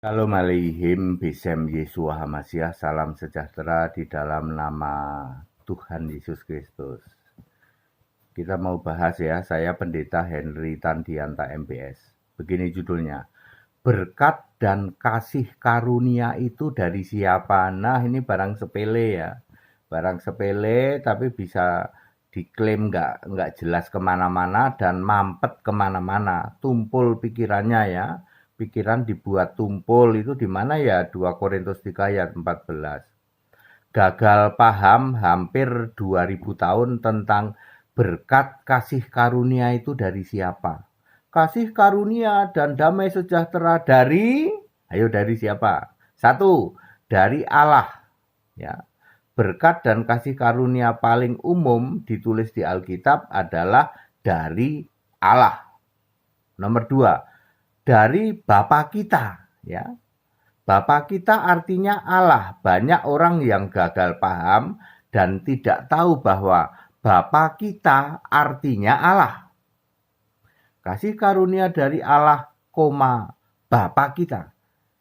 Shalom Aleihim, Besem Yeshua Hamasiah, salam sejahtera di dalam nama Tuhan Yesus Kristus. Kita mau bahas ya, saya Pendeta Henry Tandianta MPS. Begini judulnya, berkat dan kasih karunia itu dari siapa? Nah ini barang sepele ya, barang sepele tapi bisa diklaim nggak jelas kemana-mana dan mampet kemana-mana, tumpul pikirannya ya. Pikiran dibuat tumpul itu di mana ya? 2 Korintus 3 ayat 14. Gagal paham hampir 2000 tahun tentang berkat kasih karunia itu dari siapa? Kasih karunia dan damai sejahtera dari siapa? Satu, dari Allah. Ya. Berkat dan kasih karunia paling umum ditulis di Alkitab adalah dari Allah. Nomor 2, dari Bapa kita, ya. Bapa kita artinya Allah. Banyak orang yang gagal paham dan tidak tahu bahwa Bapa kita artinya Allah. Kasih karunia dari Allah, Bapa kita.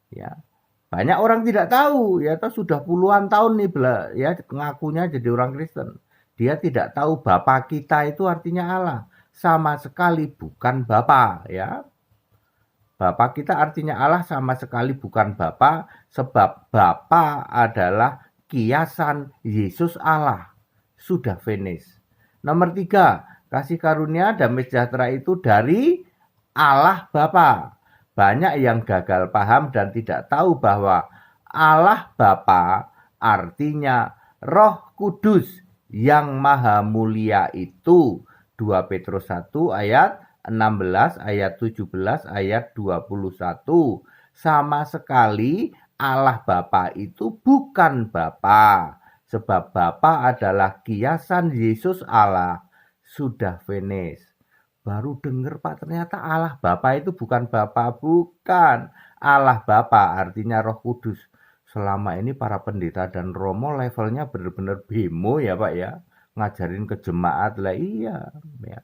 Ya. Banyak orang tidak tahu, ya sudah puluhan tahun nih ya ngakunya jadi orang Kristen. Dia tidak tahu Bapa kita itu artinya Allah. Sama sekali bukan Bapa, ya. Bapa kita artinya Allah sama sekali bukan Bapa, sebab Bapa adalah kiasan Yesus Allah. Sudah finish. Nomor 3, kasih karunia damai sejahtera itu dari Allah Bapa. Banyak yang gagal paham dan tidak tahu bahwa Allah Bapa artinya Roh Kudus yang maha mulia itu. 2 Petrus 1 ayat 16, ayat 17, ayat 21. Sama sekali Allah Bapa itu bukan Bapa. Sebab Bapa adalah kiasan Yesus Allah. Sudah finish. Baru dengar Pak, ternyata Allah Bapa itu bukan Bapa. Bukan. Allah Bapa artinya Roh Kudus. Selama ini para pendeta dan romo levelnya benar-benar bemo ya Pak ya. Ngajarin ke jemaat lah iya. Ya.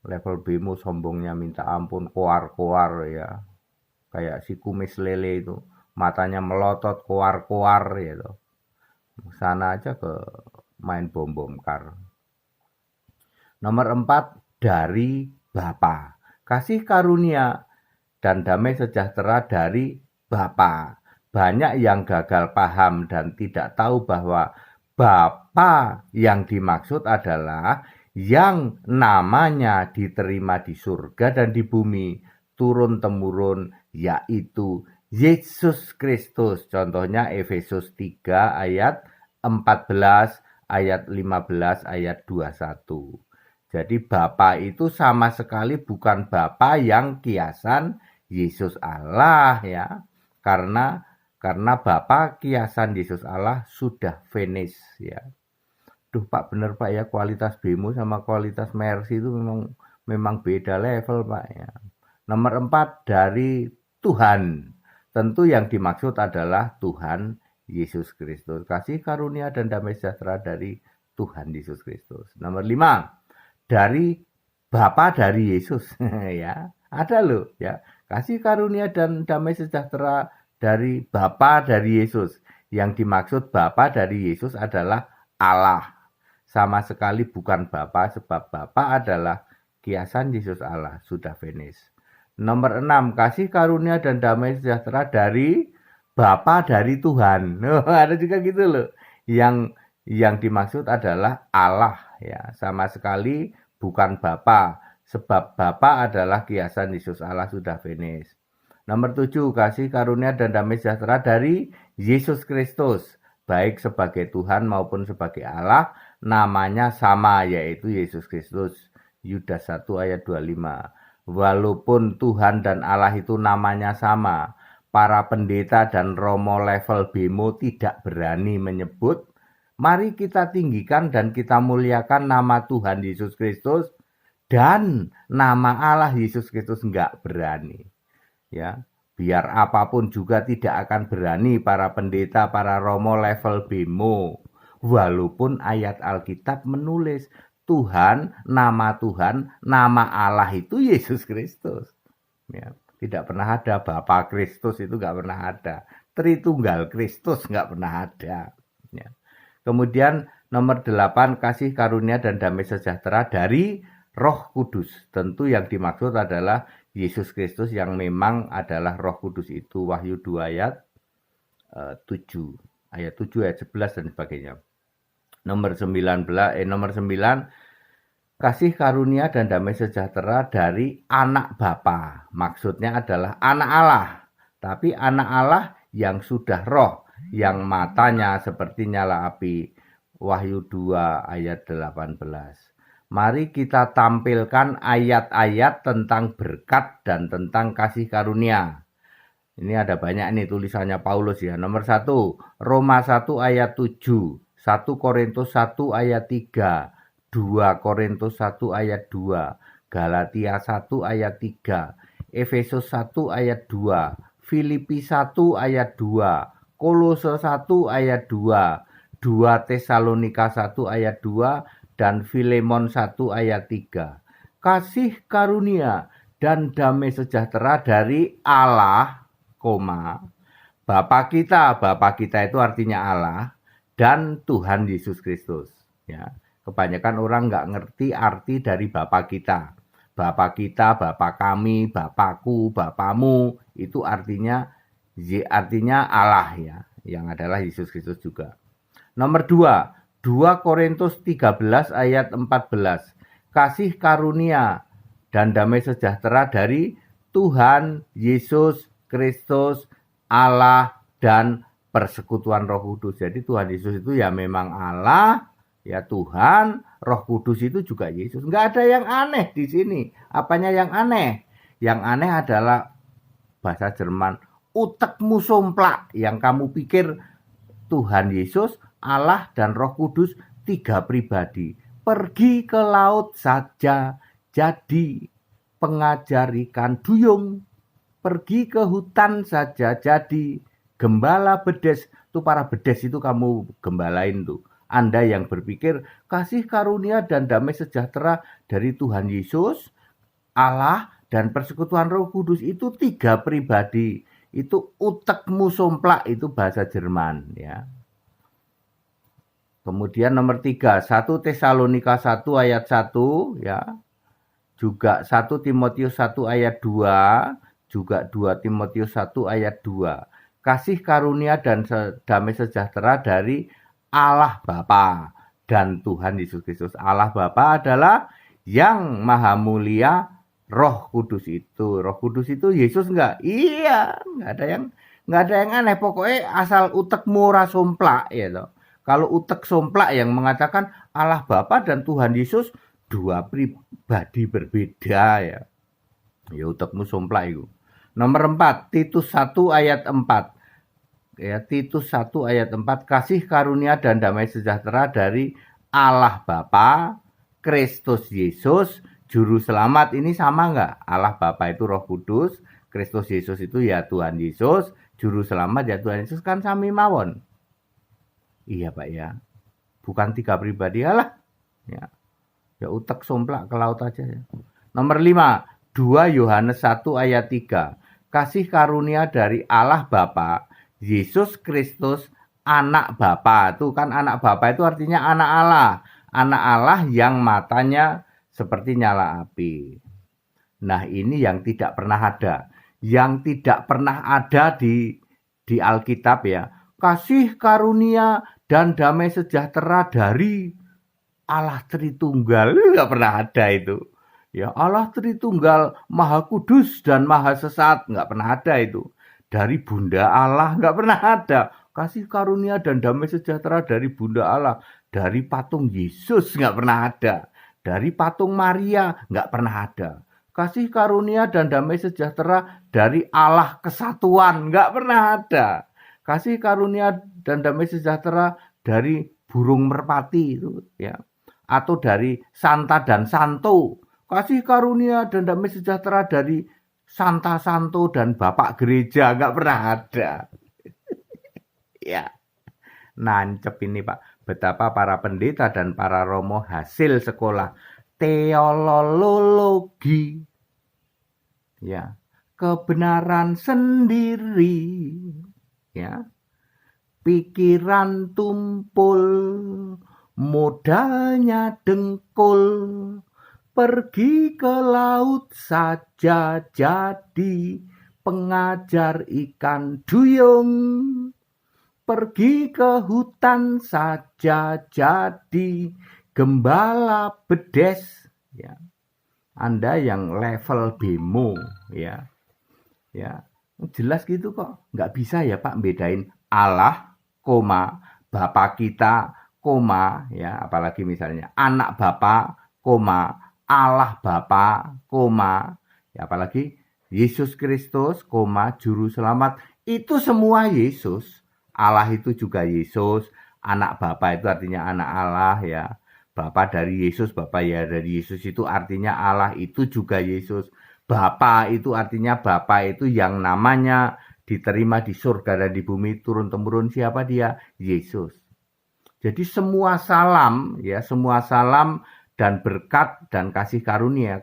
Level bemo sombongnya minta ampun, koar-koar ya. Kayak si kumis lele itu. Matanya melotot, koar-koar gitu. Sana aja ke main bom-bom kar. Nomor 4, dari Bapa. Kasih karunia dan damai sejahtera dari Bapa. Banyak yang gagal paham dan tidak tahu bahwa Bapa yang dimaksud adalah yang namanya diterima di surga dan di bumi turun-temurun, yaitu Yesus Kristus. Contohnya Efesus 3 ayat 14, ayat 15, ayat 21. Jadi Bapa itu sama sekali bukan Bapa yang kiasan Yesus Allah ya. Karena Bapa kiasan Yesus Allah sudah finish ya. Duh Pak, bener Pak ya, kualitas bemo sama kualitas Mercy itu memang beda level Pak ya. Nomor 4, dari Tuhan. Tentu yang dimaksud adalah Tuhan Yesus Kristus. Kasih karunia dan damai sejahtera dari Tuhan Yesus Kristus. Nomor 5, dari Bapa dari Yesus ya. Ada loh ya. Kasih karunia dan damai sejahtera dari Bapa dari Yesus. Yang dimaksud Bapa dari Yesus adalah Allah. Sama sekali bukan Bapa, sebab Bapa adalah kiasan Yesus Allah. Sudah finish. Nomor 6, kasih karunia dan damai sejahtera dari Bapa dari Tuhan. Ada juga gitu loh. Yang dimaksud adalah Allah ya. Sama sekali bukan Bapa, sebab Bapa adalah kiasan Yesus Allah. Sudah finish. Nomor 7, kasih karunia dan damai sejahtera dari Yesus Kristus. Baik sebagai Tuhan maupun sebagai Allah, namanya sama, yaitu Yesus Kristus. Yudas 1 ayat 25. Walaupun Tuhan dan Allah itu namanya sama, para pendeta dan romo level bemo tidak berani menyebut. Mari kita tinggikan dan kita muliakan nama Tuhan Yesus Kristus dan nama Allah Yesus Kristus enggak berani. Ya, biar apapun juga tidak akan berani para pendeta, para romo level bemo. Walaupun ayat Alkitab menulis Tuhan, nama Allah itu Yesus Kristus. Ya. Tidak pernah ada. Bapa Kristus itu nggak pernah ada. Tritunggal Kristus nggak pernah ada. Ya. Kemudian nomor 8, kasih karunia dan damai sejahtera dari Roh Kudus. Tentu yang dimaksud adalah Yesus Kristus yang memang adalah Roh Kudus itu. Wahyu 2 ayat 7. Ayat 7, ayat 11 dan sebagainya. Nomor 9, kasih karunia dan damai sejahtera dari anak Bapa. Maksudnya adalah anak Allah. Tapi anak Allah yang sudah roh, yang matanya seperti nyala api. Wahyu 2 ayat 18. Mari kita tampilkan ayat-ayat tentang berkat dan tentang kasih karunia. Ini ada banyak nih tulisannya Paulus ya. Nomor 1, Roma 1 ayat 7, 1 Korintus 1 ayat 3, 2 Korintus 1 ayat 2, Galatia 1 ayat 3, Efesus 1 ayat 2, Filipi 1 ayat 2, Kolose 1 ayat 2, 2 Tesalonika 1 ayat 2, dan Filemon 1 ayat 3. Kasih karunia dan damai sejahtera dari Allah, Bapa kita. Bapa kita itu artinya Allah, dan Tuhan Yesus Kristus. Ya, kebanyakan orang nggak ngerti arti dari Bapa kita. Bapa kita, Bapa kami, Bapakku, Bapamu, itu artinya Allah ya, yang adalah Yesus Kristus juga. Nomor 2, 2 Korintus 13 ayat 14. Kasih karunia dan damai sejahtera dari Tuhan Yesus Kristus, Allah, dan persekutuan Roh Kudus. Jadi Tuhan Yesus itu ya memang Allah, ya Tuhan, Roh Kudus itu juga Yesus. Nggak ada yang aneh di sini. Apanya yang aneh? Yang aneh adalah bahasa Jerman, utekmu somplak, yang kamu pikir Tuhan Yesus, Allah, dan Roh Kudus 3 pribadi. Pergi ke laut saja, jadi pengajar ikan duyung. Pergi ke hutan saja, jadi gembala bedes. Tuh para bedes itu kamu gembalain tuh. Anda yang berpikir kasih karunia dan damai sejahtera dari Tuhan Yesus, Allah, dan persekutuan Roh Kudus itu 3 pribadi. Itu utekmu somplak, itu bahasa Jerman ya. Kemudian nomor 3, 1 Tesalonika 1 ayat 1 ya. Juga 1 Timotius 1 ayat 2, juga 2 Timotius 1 ayat 2. Kasih karunia dan damai sejahtera dari Allah Bapa dan Tuhan Yesus Kristus. Allah Bapa adalah yang maha mulia, Roh Kudus itu. Roh Kudus itu Yesus enggak? Iya, enggak ada yang aneh. Pokoknya asal utekmu ora somplak ya toh. Kalau utek somplak yang mengatakan Allah Bapa dan Tuhan Yesus 2 pribadi berbeda ya. Ya utekmu somplak itu. Nomor 4, Titus 1 ayat 4. Ya, Titus 1 ayat 4, kasih karunia dan damai sejahtera dari Allah Bapa, Kristus Yesus, Juru Selamat. Ini sama enggak? Allah Bapa itu Roh Kudus, Kristus Yesus itu ya Tuhan Yesus, Juru Selamat ya Tuhan Yesus, kan sami mawon. Iya Pak ya, bukan 3 pribadi lah. Ya utek somplak ke laut aja ya. Nomor 5, 2 Yohanes 1 ayat 3. Kasih karunia dari Allah Bapa, Yesus Kristus, anak Bapa. Itu kan anak Bapa itu artinya anak Allah. Anak Allah yang matanya seperti nyala api. Nah ini yang tidak pernah ada. Yang tidak pernah ada di Alkitab ya. Kasih karunia dan damai sejahtera dari Allah Tritunggal. Nggak pernah ada itu. Ya Allah Tritunggal, Maha Kudus dan Maha Sesat. Nggak pernah ada itu. Dari Bunda Allah nggak pernah ada. Kasih karunia dan damai sejahtera dari Bunda Allah. Dari patung Yesus nggak pernah ada. Dari patung Maria nggak pernah ada. Kasih karunia dan damai sejahtera dari Allah Kesatuan nggak pernah ada. Kasih karunia dan damai sejahtera dari burung merpati itu ya, atau dari Santa dan Santo. Kasih karunia dan damai sejahtera dari Santa Santo dan Bapak Gereja, nggak pernah ada. Ya, nancep ini Pak, betapa para pendeta dan para romo hasil sekolah teologi. Ya, kebenaran sendiri, ya. Pikiran tumpul, modalnya dengkul, pergi ke laut saja jadi pengajar ikan duyung, pergi ke hutan saja jadi gembala bedes, ya. Anda yang level bemo, ya, jelas gitu kok. Nggak bisa ya Pak bedain Allah, koma, Bapak kita, koma, ya, apalagi misalnya anak Bapak, koma, Allah Bapa, koma, ya, apalagi Yesus Kristus, koma, Juru Selamat, itu semua Yesus. Allah itu juga Yesus, anak Bapa itu artinya anak Allah, ya. Bapa dari Yesus, Bapa ya dari Yesus itu artinya Allah itu juga Yesus. Bapa itu artinya Bapa itu yang namanya diterima di surga dan di bumi turun-temurun, siapa dia? Yesus. Jadi semua salam, ya, semua salam dan berkat dan kasih karunia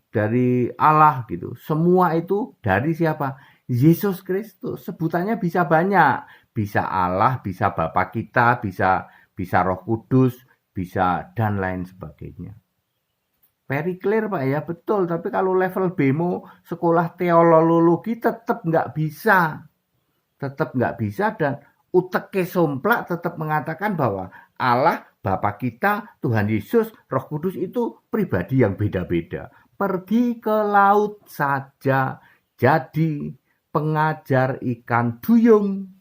dari Allah gitu. Semua itu dari siapa? Yesus Kristus. Sebutannya bisa banyak, bisa Allah, bisa Bapa kita, bisa Roh Kudus, bisa dan lain sebagainya. Very clear Pak ya, betul. Tapi kalau level bemo, sekolah teologi tetap nggak bisa. Tetap nggak bisa dan uteke somplak tetap mengatakan bahwa Allah, Bapa kita, Tuhan Yesus, Roh Kudus itu pribadi yang beda-beda. Pergi ke laut saja jadi pengajar ikan duyung.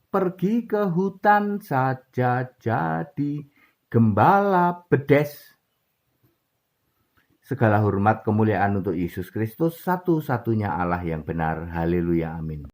Pergi ke hutan saja jadi gembala bedes. Segala hormat kemuliaan untuk Yesus Kristus, satu-satunya Allah yang benar. Haleluya, amin.